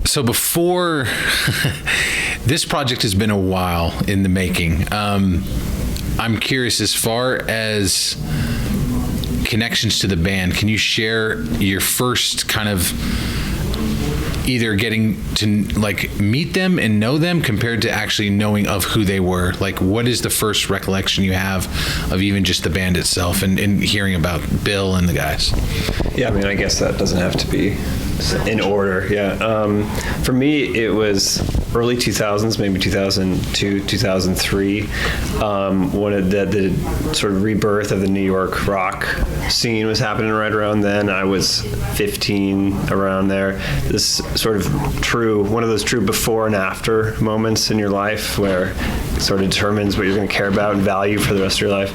So before this project has been a while in the making. I'm curious, as far as connections to the band, can you share your first kind of either getting to like meet them and know them compared to actually knowing of who they were? Like, what is the first recollection you have of even just the band itself and hearing about Bill and the guys? Yeah, I mean, I guess that doesn't have to be in order. Yeah. For me, it was early 2000s, maybe 2002, 2003, when the sort of rebirth of the New York rock scene was happening right around then. I was 15, around there. This sort of one of those true before and after moments in your life where it sort of determines what you're going to care about and value for the rest of your life.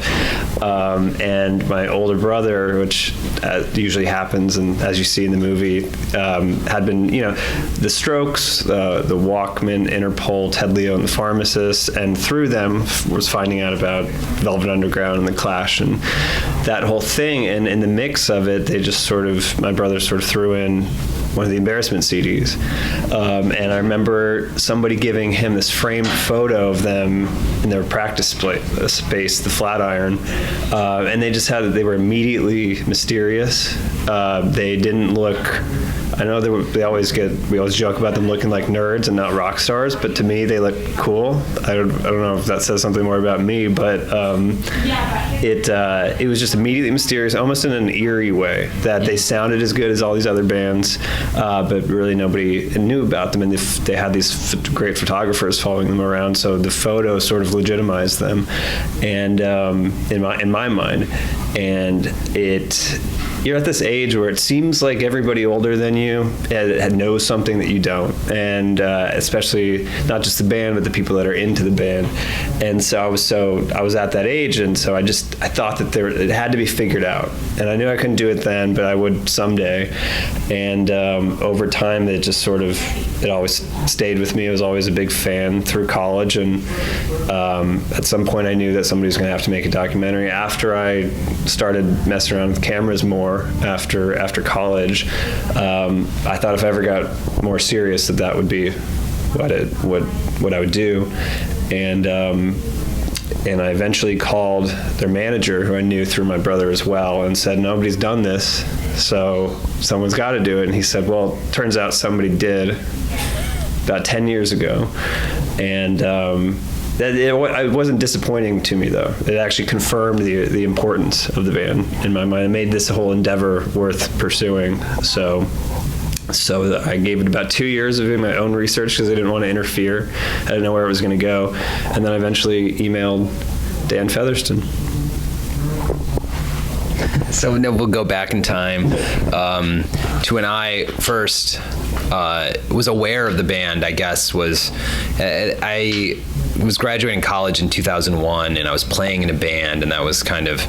And my older brother, which usually happens, and as you see in the movie, had been, the Strokes, the Walkmen, Interpol, Ted Leo, and the Pharmacists, and through them was finding out about Velvet Underground and the Clash and that whole thing. And in the mix of it, my brother sort of threw in one of the Embarrassment CDs. And I remember somebody giving him this framed photo of them in their practice space, the Flatiron. And they were immediately mysterious. They didn't look, I know we always joke about them looking like nerds and not rock stars, but to me they look cool. I don't know if that says something more about me, but it was just immediately mysterious, almost in an eerie way, that they sounded as good as all these other bands, but really nobody knew about them, and they had these great photographers following them around, so the photo sort of legitimized them, and in my mind, and you're at this age where it seems like everybody older than you knows something that you don't, and especially not just the band, but the people that are into the band. And so I was at that age, and so I thought that it had to be figured out, and I knew I couldn't do it then, but I would someday. And over time, it always stayed with me. I was always a big fan through college, and at some point, I knew that somebody was going to have to make a documentary. After I started messing around with cameras more after college, I thought if I ever got more serious that would be what I would do, and I eventually called their manager, who I knew through my brother as well, and said, nobody's done this, so someone's got to do it. And he said, well, turns out somebody did about 10 years ago, and it wasn't disappointing to me, though. It actually confirmed the importance of the band in my mind. It made this whole endeavor worth pursuing. So I gave it about 2 years of doing my own research because I didn't want to interfere. I didn't know where it was going to go. And then I eventually emailed Dan Fetherston. So now we'll go back in time to when I first was aware of the band, I guess, I was graduating college in 2001, and I was playing in a band, and that was kind of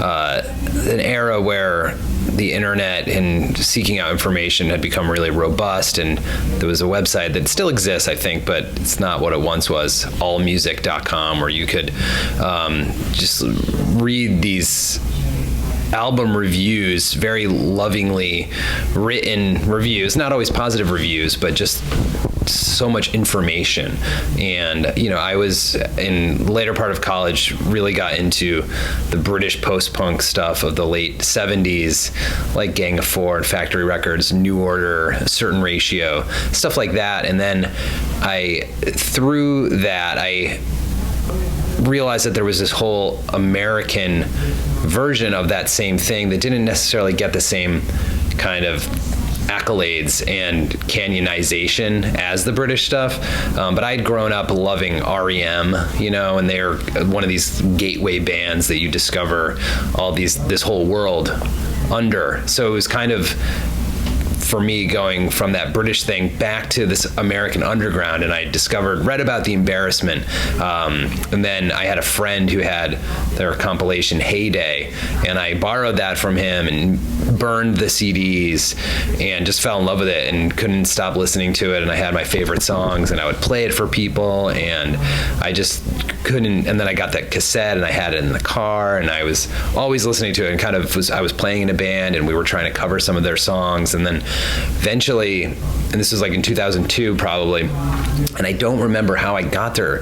an era where the internet and seeking out information had become really robust, and there was a website that still exists, I think, but it's not what it once was, allmusic.com, where you could just read these album reviews, very lovingly written reviews, not always positive reviews, but just so much information. And I was in the later part of college, really got into the British post-punk stuff of the late 70s, like Gang of Four and Factory Records, New Order, A Certain Ratio, stuff like that. And then through that I realized that there was this whole American version of that same thing that didn't necessarily get the same kind of accolades and canyonization as the British stuff, but I'd grown up loving REM, and they're one of these gateway bands that you discover this whole world under. So it was kind of, for me, going from that British thing back to this American underground, and I read about the Embarrassment, and then I had a friend who had their compilation Heyday, and I borrowed that from him and burned the CDs and just fell in love with it and couldn't stop listening to it, and I had my favorite songs, and I would play it for people, and I just couldn't. And then I got that cassette, and I had it in the car, and I was always listening to it, and I was playing in a band, and we were trying to cover some of their songs, and then eventually, and this was like in 2002 probably, and I don't remember how I got their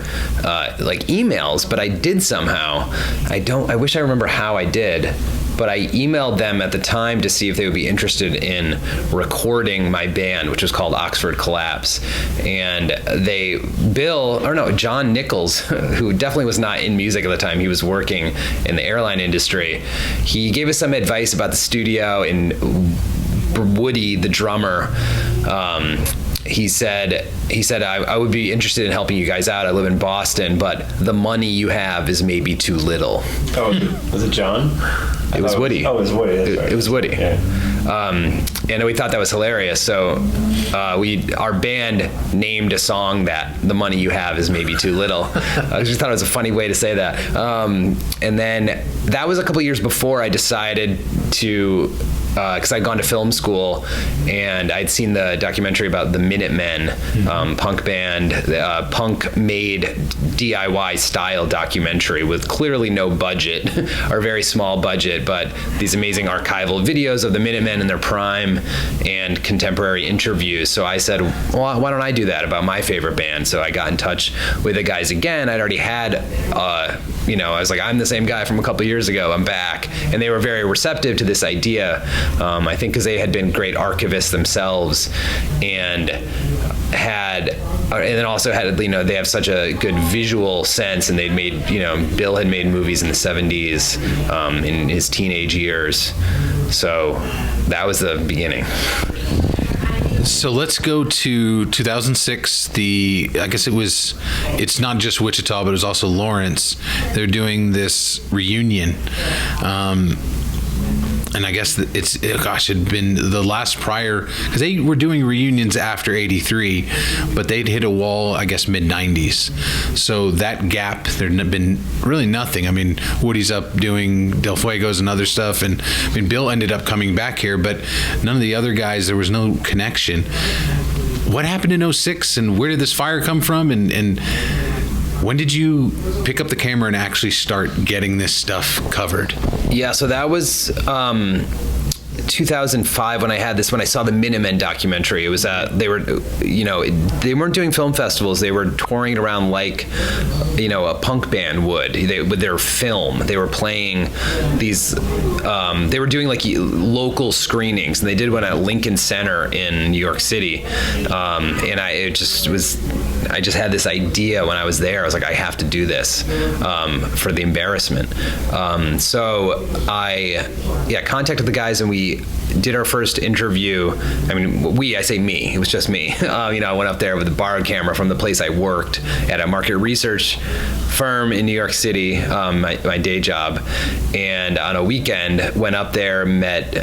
like emails, but I did somehow. I wish I remember how I did, but I emailed them at the time to see if they would be interested in recording my band, which was called Oxford Collapse. And John Nichols, who definitely was not in music at the time, he was working in the airline industry, he gave us some advice about the studio, and Woody, the drummer, he said I would be interested in helping you guys out. I live in Boston, but the money you have is maybe too little. Oh, was it John? It was Woody. Oh, it was Woody. That's right. It was Woody. Yeah. And we thought that was hilarious. So our band named a song that the money you have is maybe too little. I just thought it was a funny way to say that. And then that was a couple years before I decided to, because I'd gone to film school and I'd seen the documentary about the Minutemen, punk band, punk-made DIY style documentary with clearly no budget or very small budget, but these amazing archival videos of the Minutemen in their prime and contemporary interviews. So I said, well, why don't I do that about my favorite band? So I got in touch with the guys again. I'd already had, I was like, I'm the same guy from a couple years ago. I'm back. And they were very receptive to this idea. I think because they had been great archivists themselves and then also had, they have such a good visual sense, and they'd made, Bill had made movies in the 70s in his teenage years. So that was the beginning. So let's go to 2006. I guess it's not just Wichita, but it was also Lawrence. They're doing this reunion. And I guess it'd been the last prior, because they were doing reunions after '83, but they'd hit a wall, I guess, mid-'90s. So that gap, there'd been really nothing. I mean, Woody's up doing Del Fuegos and other stuff, and I mean, Bill ended up coming back here, but none of the other guys, there was no connection. What happened in '06, and where did this fire come from, and when did you pick up the camera and actually start getting this stuff covered? Yeah, so that was 2005 when I saw the Minutemen documentary. It was they weren't doing film festivals. They were touring around like, a punk band would. With their film, they were playing these. They were doing like local screenings, and they did one at Lincoln Center in New York City. And I just had this idea when I was there. I was like, I have to do this for the embarrassment. So I contacted the guys, and we did our first interview. I mean, I say me, it was just me. I went up there with a borrowed camera from the place I worked at a market research firm in New York City, my day job. And on a weekend, went up there, met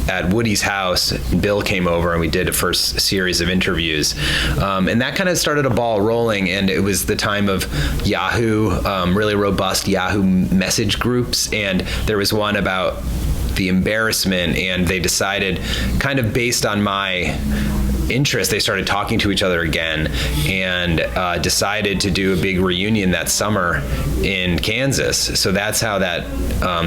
at Woody's house. Bill came over and we did a first series of interviews. And that kind of started a ball rolling, and it was the time of Yahoo, really robust Yahoo message groups. And there was one about the embarrassment, and they decided, kind of based on my interest, they started talking to each other again and decided to do a big reunion that summer in Kansas. So that's how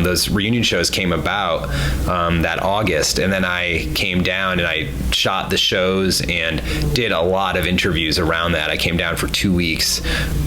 those reunion shows came about that August. And then I came down and I shot the shows and did a lot of interviews around that. I came down for 2 weeks,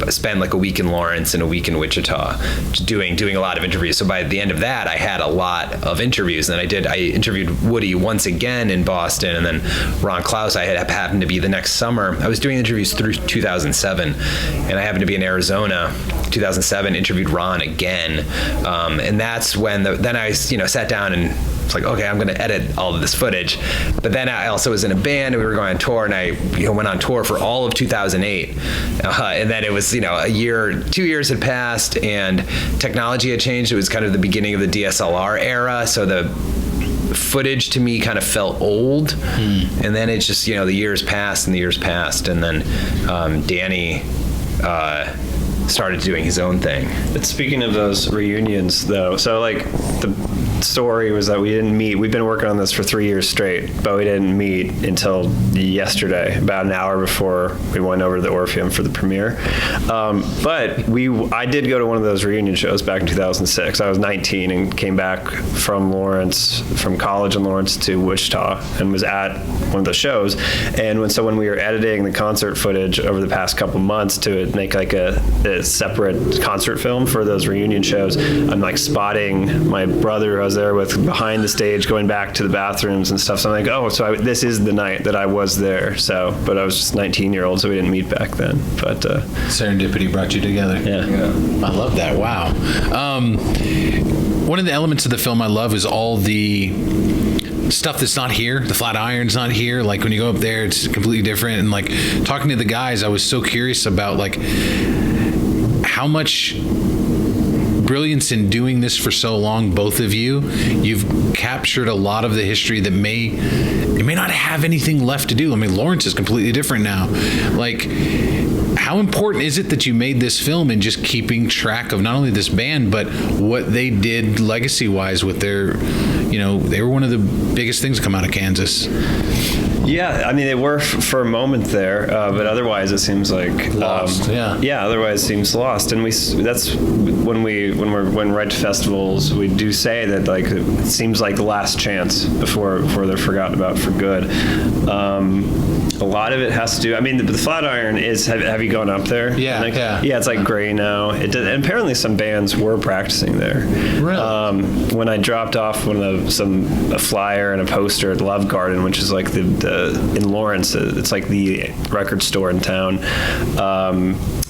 spent like a week in Lawrence and a week in Wichita, doing a lot of interviews. So by the end of that, I had a lot of interviews. And I interviewed Woody once again in Boston, and then Ron Klaus, I had happened to be the next summer. I was doing interviews through 2007, and I happened to be in Arizona 2007, interviewed Ron again. And that's when then I sat down and it's like, okay, I'm going to edit all of this footage. But then I also was in a band, and we were going on tour, and I went on tour for all of 2008. And then it was, 2 years had passed, and technology had changed. It was kind of the beginning of the DSLR era. So the footage to me kind of felt old. And then it's just, the years passed. And then Danny started doing his own thing. But speaking of those reunions, though, so like story was that we didn't meet. We've been working on this for 3 years straight, but we didn't meet until yesterday, about an hour before we went over to the Orpheum for the premiere. But I did go to one of those reunion shows back in 2006. I was 19 and came back from college in Lawrence to Wichita and was at one of the shows. And when we were editing the concert footage over the past couple months to make like a separate concert film for those reunion shows, I'm like spotting my brother who I was there with behind the stage going back to the bathrooms and stuff. So I'm like, this is the night that I was there. So, but I was just 19-year-old, so we didn't meet back then. But serendipity brought you together. Yeah. I love that. Wow. One of the elements of the film I love is all the stuff that's not here. The Flatiron's not here. Like when you go up there, it's completely different. And like talking to the guys, I was so curious about like how much brilliance in doing this for so long, both of you. You've captured a lot of the history that may not have anything left to do. I mean, Lawrence is completely different now. Like, how important is it that you made this film and just keeping track of not only this band, but what they did legacy-wise with their, they were one of the biggest things to come out of Kansas. Yeah, I mean, they were for a moment there, but otherwise it seems like lost. Otherwise it seems lost, and that's when we're right to festivals, we do say that like it seems like the last chance before they're forgotten about for good. A lot of it has to do. I mean, the Flatiron is. Have you gone up there? Yeah, yeah. It's like gray now. And apparently, some bands were practicing there. Really? When I dropped off a flyer and a poster at Love Garden, which is like in Lawrence, it's like the record store in town.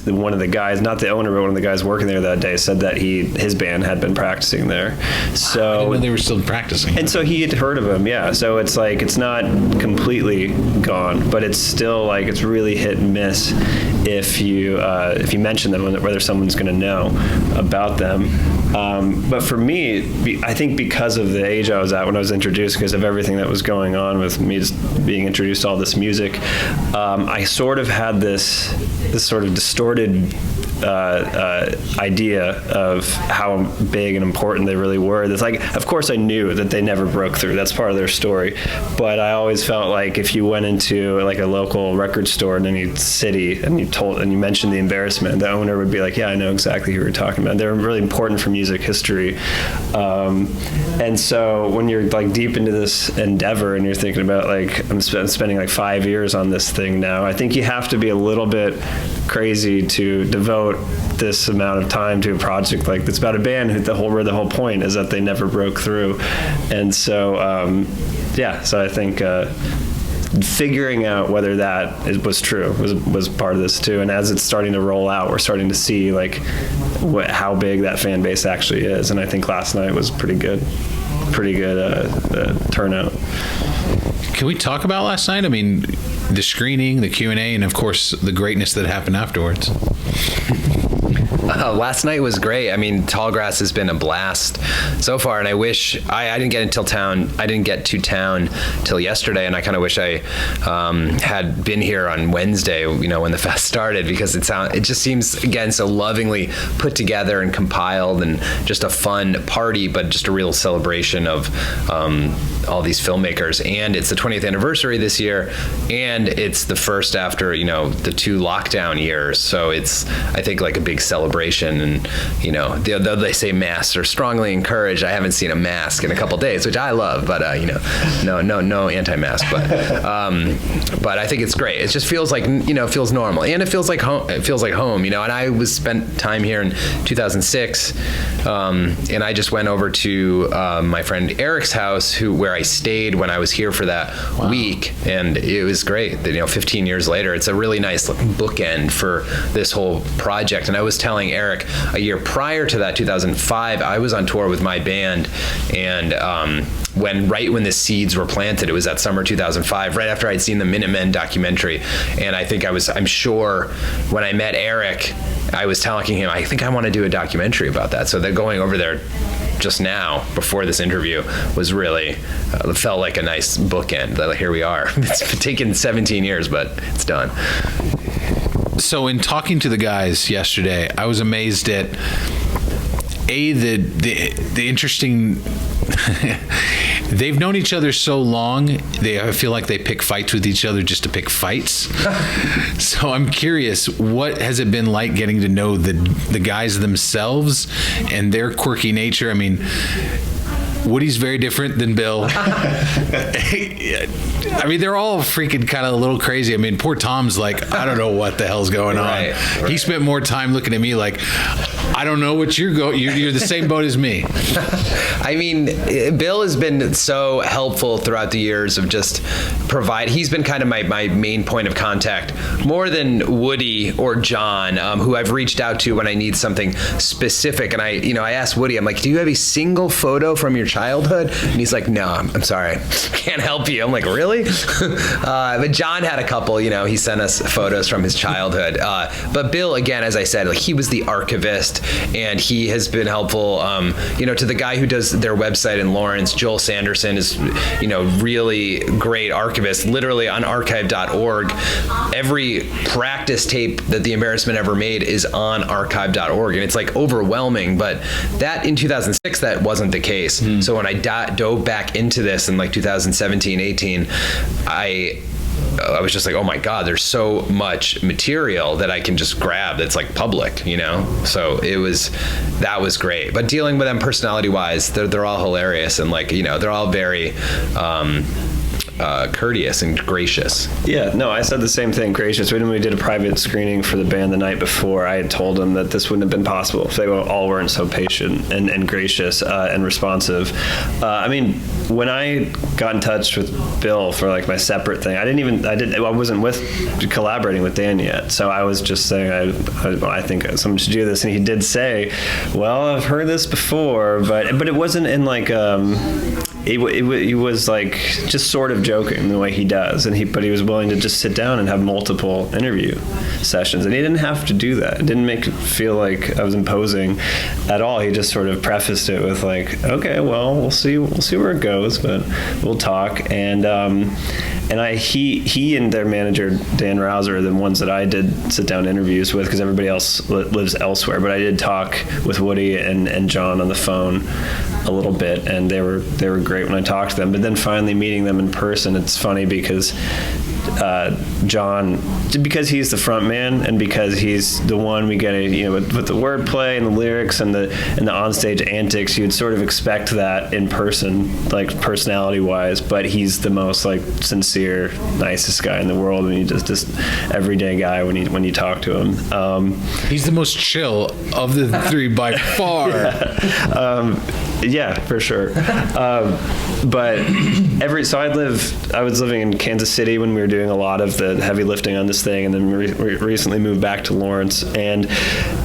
One of the guys, not the owner, but one of the guys working there that day, said that his band had been practicing there. So I didn't know they were still practicing. And so he had heard of him, yeah. So it's like it's not completely gone, but it's still like it's really hit and miss if you mention them, whether someone's going to know about them. But for me, I think because of the age I was at when I was introduced, because of everything that was going on with me just being introduced to all this music, I sort of had this sort of distorted idea of how big and important they really were. That's like, of course I knew that they never broke through. That's part of their story. But I always felt like if you went into like a local record store in any city and you mentioned the embarrassment, the owner would be like, yeah, I know exactly who you're talking about. They're really important for music history. And so when you're like deep into this endeavor and you're thinking about like, I'm spending like 5 years on this thing now, I think you have to be a little bit crazy to devote this amount of time to a project like this about a band where the whole point is that they never broke through. And so so I think figuring out whether that was true was part of this too. And as it's starting to roll out, we're starting to see like how big that fan base actually is. And I think last night was pretty good turnout. Can we talk about last night? I mean, the screening, the Q&A, and of course the greatness that happened afterwards. Last night was great. I mean, Tallgrass has been a blast so far, and I wish I didn't get to town till yesterday, and I kind of wish I had been here on Wednesday, when the fest started, because it just seems again so lovingly put together and compiled, and just a fun party, but just a real celebration of all these filmmakers. And it's the 20th anniversary this year, and it's the first after the 2 lockdown years, so it's I think like a big celebration. And though they say masks are strongly encouraged, I haven't seen a mask in a couple days, which I love, but no anti-mask, but I think it's great. It just feels like feels normal, and it feels like home. And I spent time here in 2006, and I just went over to my friend Eric's house, where I stayed when I was here for that week, and it was great. 15 years later, it's a really nice bookend for this whole project. And I was telling Eric, a year prior to that, 2005, I was on tour with my band, and right when the seeds were planted, it was that summer 2005, right after I'd seen the Minutemen documentary. And I'm sure when I met Eric, I was telling him, I think I want to do a documentary about that. So they're going over there just now before this interview was really felt like a nice bookend. That here we are. It's taken 17 years, but it's done. So in talking to the guys yesterday, I was amazed at the interesting they've known each other so long, I feel like they pick fights with each other just to pick fights. So I'm curious, what has it been like getting to know the guys themselves and their quirky nature? I mean, Woody's very different than Bill. I mean, they're all freaking kind of a little crazy. I mean, poor Tom's like, I don't know what the hell's going on. Right. He spent more time looking at me like, I don't know what you're the same boat as me. I mean, Bill has been so helpful throughout the years of just he's been kind of my main point of contact, more than Woody or John, who I've reached out to when I need something specific. And I asked Woody, I'm like, do you have a single photo from your childhood? And he's like, no, I'm sorry, can't help you. I'm like, really? But John had a couple, he sent us photos from his childhood. But Bill, again, as I said, like, he was the archivist, and he has been helpful, to the guy who does their website in Lawrence. Joel Sanderson is, really great archivist, literally on archive.org. Every practice tape that The Embarrassment ever made is on archive.org, and it's like overwhelming. But that in 2006, that wasn't the case. So when I dove back into this in like 2017, 18, I was just like, oh my God, there's so much material that I can just grab that's like public, So that was great. But dealing with them personality wise, they're all hilarious, and like, they're all very courteous and gracious. Yeah, no, I said the same thing, gracious. When we did a private screening for the band the night before, I had told them that this wouldn't have been possible if they all weren't so patient and gracious and responsive. I mean, when I got in touch with Bill for like my separate thing, I wasn't collaborating with Dan yet. So I was just saying, I think someone should do this. And he did say, well, I've heard this before, but it wasn't in like, he was like just sort of joking the way he does, but he was willing to just sit down and have multiple interview sessions, and he didn't have to do that. It didn't make it feel like I was imposing at all. He just sort of prefaced it with like, okay, well, we'll see where it goes, but we'll talk. And he and their manager Dan Rouser are the ones that I did sit down interviews with, because everybody else lives elsewhere. But I did talk with Woody and John on the phone a little bit, and they were great when I talked to them. But then finally meeting them in person, it's funny because John, because he's the front man and because he's the one we get with the wordplay and the lyrics and the onstage antics, you'd sort of expect that in person, like personality wise, but he's the most like sincere, nicest guy in the world, and he's just everyday guy when you talk to him. He's the most chill of the three by far. Yeah, for sure. But so I was living in Kansas City when we were doing a lot of the heavy lifting on this thing, and then we recently moved back to Lawrence, and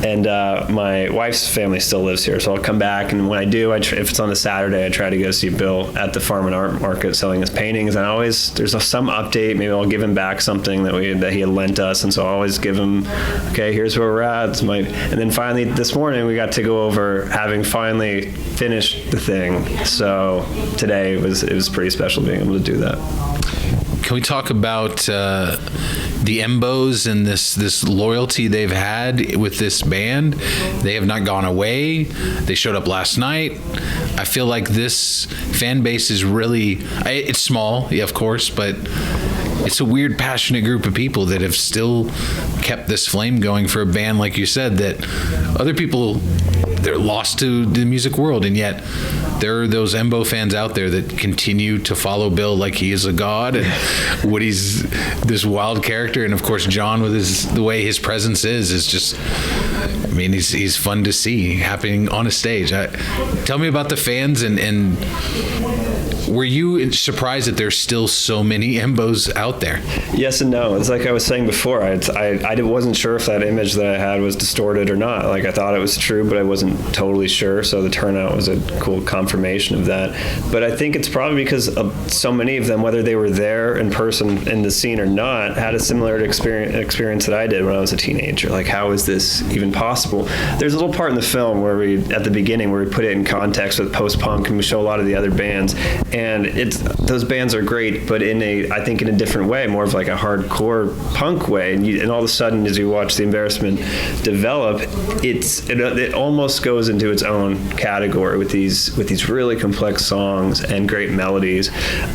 my wife's family still lives here, so I'll come back, and when I do, if it's on a Saturday, I try to go see Bill at the Farm and Art Market selling his paintings, and there's some update. Maybe I'll give him back something that he had lent us, and so I always give him, okay, here's where we're at. And then finally this morning we got to go over having finally finished the thing. So today it was pretty special being able to do that. Can we talk about the Embos and this loyalty they've had with this band? They have not gone away. They showed up last night. I feel like this fan base is really, it's small, yeah, of course, but it's a weird, passionate group of people that have still kept this flame going for a band, like you said, that other people, they're lost to the music world, and yet there are those Embo fans out there that continue to follow Bill like he is a god, and Woody's this wild character, and of course John with the way his presence is just, I mean, he's fun to see happening on a stage. Tell me about the fans, and were you surprised that there's still so many Embos out there? Yes and no. It's like I was saying before. I wasn't sure if that image that I had was distorted or not. Like, I thought it was true, but I wasn't totally sure. So the turnout was a cool confirmation of that. But I think it's probably because so many of them, whether they were there in person in the scene or not, had a similar experience that I did when I was a teenager. Like, how is this even possible? There's a little part in the film at the beginning where we put it in context with post-punk, and we show a lot of the other bands. and those bands are great, but I think in a different way, more of like a hardcore punk way. And all of a sudden, as you watch the Embarrassment develop, it almost goes into its own category with these really complex songs and great melodies.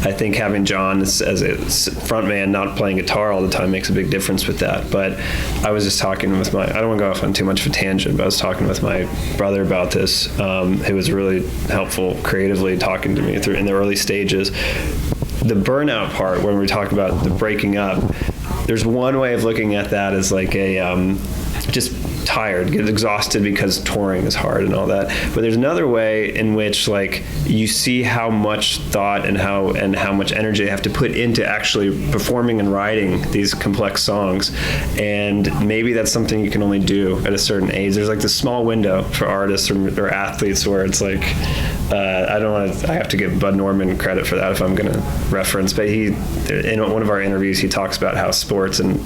I think having John as a frontman, not playing guitar all the time, makes a big difference with that. But I was just talking with I don't want to go off on too much of a tangent, but I was talking with my brother about this, who was really helpful creatively talking to me through in the early stages. The burnout part, when we talk about the breaking up, there's one way of looking at that as like a just tired, get exhausted because touring is hard and all that. But there's another way in which like you see how much thought and how much energy they have to put into actually performing and writing these complex songs. And maybe that's something you can only do at a certain age. There's like this small window for artists or athletes where it's like, I have to give Bud Norman credit for that if I'm going to reference, but in one of our interviews, he talks about how sports and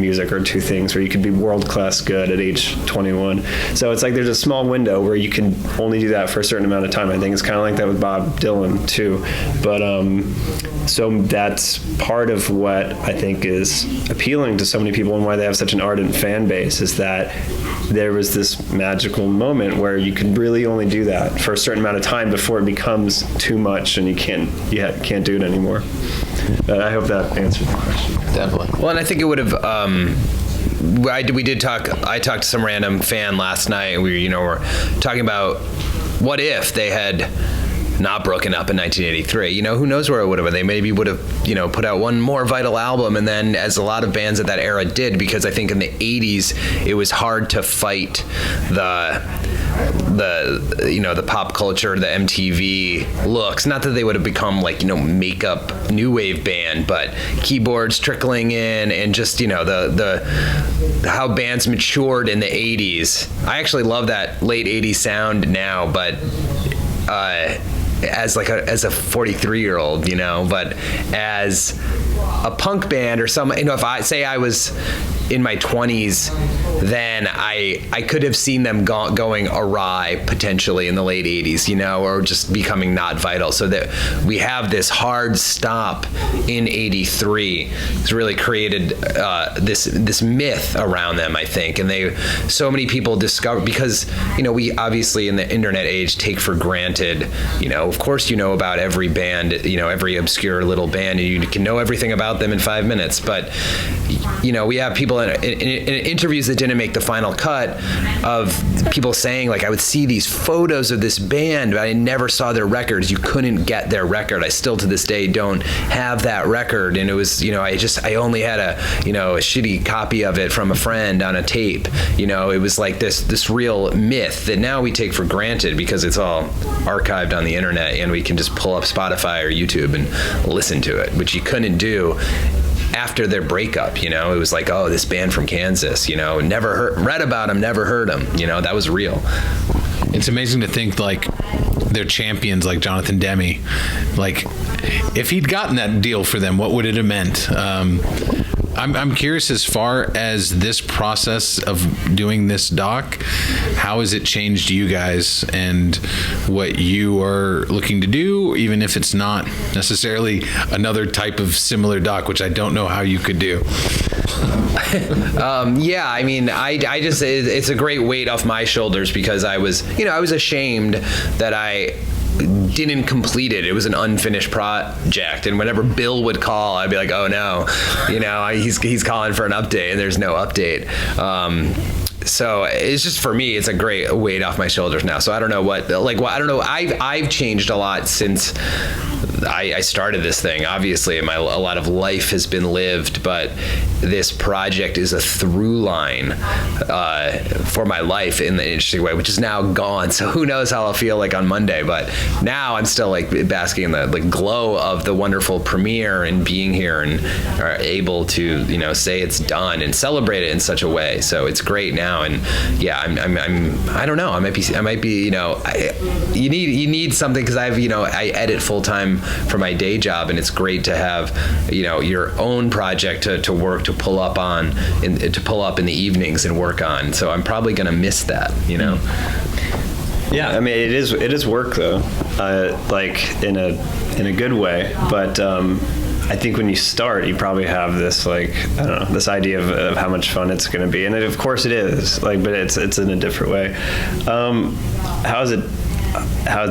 music are two things where you can be world-class good at age 21. So it's like there's a small window where you can only do that for a certain amount of time. I think it's kind of like that with Bob Dylan too. But so that's part of what I think is appealing to so many people and why they have such an ardent fan base, is that there was this magical moment where you could really only do that for a certain amount of time before it becomes too much and you can't do it anymore. But I hope that answered the question. Definitely. Well, and I think it would have. I talked to some random fan last night, and we were talking about what if they had not broken up in 1983. Who knows where it would have been. They maybe would have, put out one more vital album, and then, as a lot of bands at that era did, because I think in the 80s it was hard to fight the pop culture, the MTV looks. Not that they would have become like, makeup new wave band, but keyboards trickling in, and just, the how bands matured in the 80s. I actually love that late 80s sound now, but as a 43-year-old, but as a punk band or some, if I say I was in my 20s, then I could have seen them going awry potentially in the late 80s, or just becoming not vital. So that we have this hard stop in 83. It's really created this myth around them, I think. And so many people discover, because, we obviously in the internet age take for granted, of course about every band, every obscure little band, and you can know everything about them in 5 minutes. But, we have people in interviews that didn't make the final cut, of people saying, like, I would see these photos of this band, but I never saw their records. You couldn't get their record. I still to this day don't have that record. And it was, I only had a shitty copy of it from a friend on a tape. It was like this real myth that now we take for granted because it's all archived on the internet and we can just pull up Spotify or YouTube and listen to it, which you couldn't do after their breakup. It was like, oh, this band from Kansas, never read about them, never heard them, that was real. It's amazing to think, like, they're champions like Jonathan Demme. Like, if he'd gotten that deal for them, what would it have meant? I'm curious, as far as this process of doing this doc, how has it changed you guys and what you are looking to do, even if it's not necessarily another type of similar doc, which I don't know how you could do? Yeah, I mean, I just, it's a great weight off my shoulders, because I was ashamed that I didn't complete it. It was an unfinished project, and whenever Bill would call, I'd be like, oh no, he's calling for an update, and there's no update. So it's just, for me, it's a great weight off my shoulders now. So I don't know I don't know. I've changed a lot since I started this thing. Obviously, a lot of life has been lived, but this project is a through line for my life in the interesting way, which is now gone. So who knows how I'll feel like on Monday? But now I'm still like basking in the glow of the wonderful premiere and being here and are able to say it's done and celebrate it in such a way. So it's great now. And yeah, I don't know. I might be. You need something, because I edit full time for my day job, and it's great to have your own project to work, to pull up in the evenings and work on. So I'm probably gonna miss that. Yeah, I mean, it is work though, like in a good way. But I think when you start, you probably have this like, I don't know, this idea of how much fun it's going to be, and of course it is. Like, but it's in a different way. How has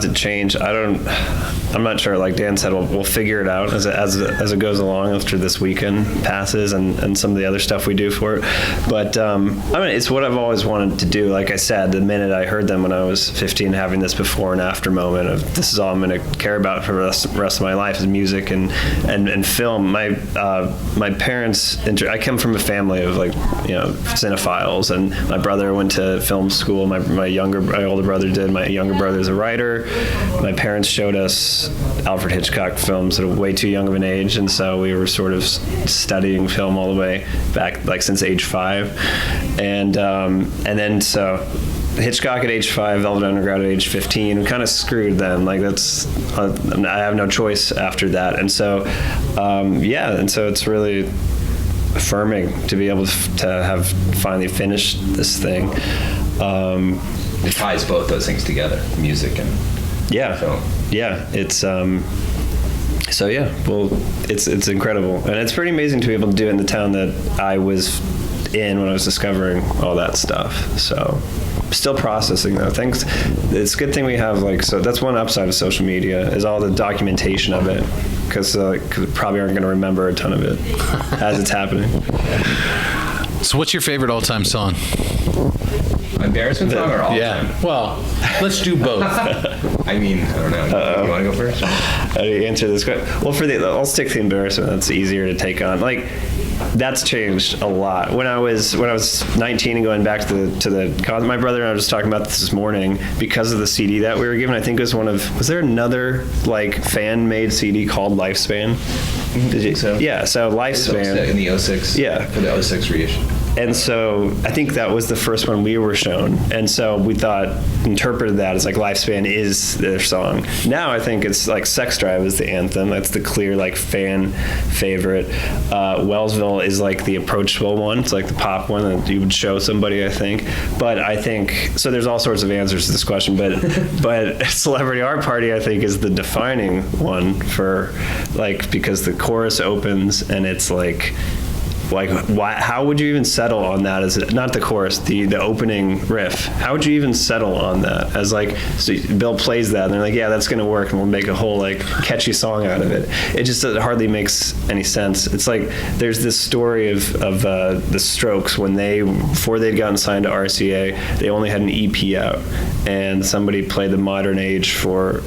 it changed? I'm not sure. Like Dan said, we'll figure it out as it goes along after this weekend passes and some of the other stuff we do for it. But I mean, it's what I've always wanted to do. Like I said, the minute I heard them when I was 15, having this before and after moment of this is all I'm going to care about for the rest of my life is music and film. My parents, I come from a family of like, cinephiles, and my brother went to film school. My older brother did. My younger brother's a writer. My parents showed us Alfred Hitchcock films at a way too young of an age, and so we were sort of studying film all the way back, like since age 5, and then so Hitchcock at age 5, Velvet Underground at age 15. We kind of screwed then. Like that's I have no choice after that, and so and so it's really affirming to be able to have finally finished this thing. It ties both those things together, music and film. Yeah, it's so yeah. Well, it's incredible, and it's pretty amazing to be able to do it in the town that I was in when I was discovering all that stuff. So, still processing though. Thanks. It's a good thing we have so that's one upside of social media is all the documentation of it, because probably aren't going to remember a ton of it as it's happening. So, what's your favorite all-time song? Embarrassment song or all time? Well, let's do both. I mean, I don't know. You want to go first? How do you answer this question? Well, I'll stick to the embarrassment. That's easier to take on. Like, that's changed a lot. When I was 19 and going back to the concert, my brother and I were just talking about this morning because of the CD that we were given. I think it was was there another fan-made CD called Lifespan? Did you? So? Yeah, so Lifespan. In the 06. Yeah. For the 06 reissue. And so I think that was the first one we were shown. And so we interpreted that as Lifespan is their song. Now I think it's Sex Drive is the anthem. That's the clear fan favorite. Wellsville is the approachable one. It's the pop one that you would show somebody, I think. But I think, so there's all sorts of answers to this question, but Celebrity Art Party I think is the defining one for because the chorus opens and it's how would you even settle on that as not the chorus, the opening riff? How would you even settle on that as so Bill plays that and they're yeah, that's going to work and we'll make a whole catchy song out of it. It hardly makes any sense. It's there's this story of the Strokes when before they'd gotten signed to RCA, they only had an EP out, and somebody played the Modern Age for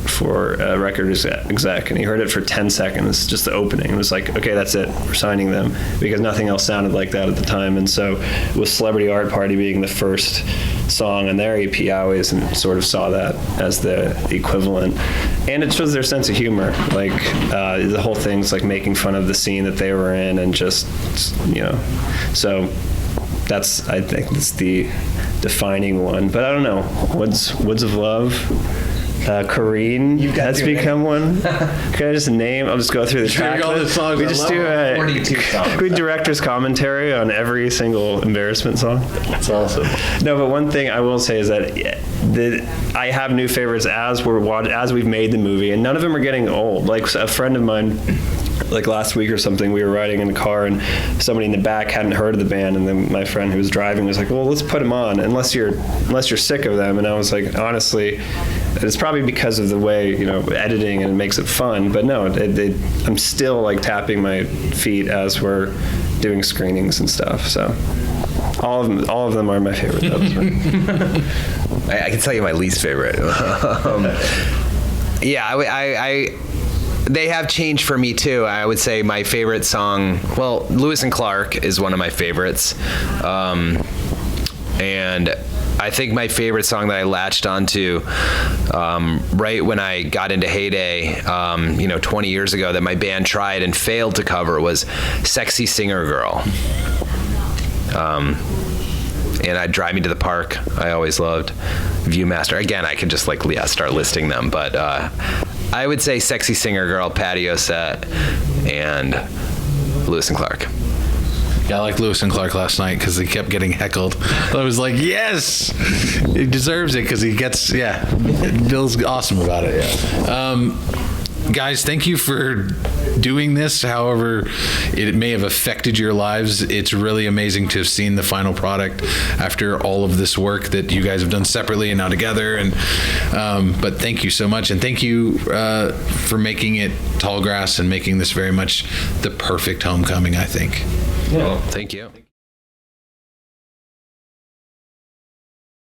a record exec, and he heard it for 10 seconds, just the opening. It was okay, that's it, we're signing them, because nothing else sounded like that at the time. And so with Celebrity Art Party being the first song on their EP, I always sort of saw that as the equivalent, and it shows their sense of humor. The whole thing's making fun of the scene that they were in, and just so I think that's the defining one. But I don't know, Woods of Love, Corrine has become one. Can I just name? I'll just go through the track list. We just do a director's commentary on every single embarrassment song. That's awesome. No, but one thing I will say is that I have new favorites as we've made the movie, and none of them are getting old. A friend of mine, last week or something, we were riding in a car and somebody in the back hadn't heard of the band, and then my friend who was driving was well, let's put them on unless you're sick of them. And I was honestly, it's probably because of the way editing, and it makes it fun, but no, I'm still tapping my feet as we're doing screenings and stuff. So all of them are my favorite. I can tell you my least favorite. They have changed for me too. I would say my favorite song, Lewis and Clark is one of my favorites. And I think my favorite song that I latched onto right when I got into Heyday, 20 years ago, that my band tried and failed to cover was Sexy Singer Girl. And I'd Drive Me to the Park, I always loved. Viewmaster, again, I could just start listing them, but I would say Sexy Singer Girl, Patio Set, and Lewis and Clark. Yeah, I like Lewis and Clark last night because he kept getting heckled. I was like, yes, he deserves it because he gets, Bill's awesome about it. Guys, thank you for doing this. However it may have affected your lives, it's really amazing to have seen the final product after all of this work that you guys have done separately and now together. And but thank you so much, and thank you for making it Tallgrass and making this very much the perfect homecoming, I think. Well, thank you.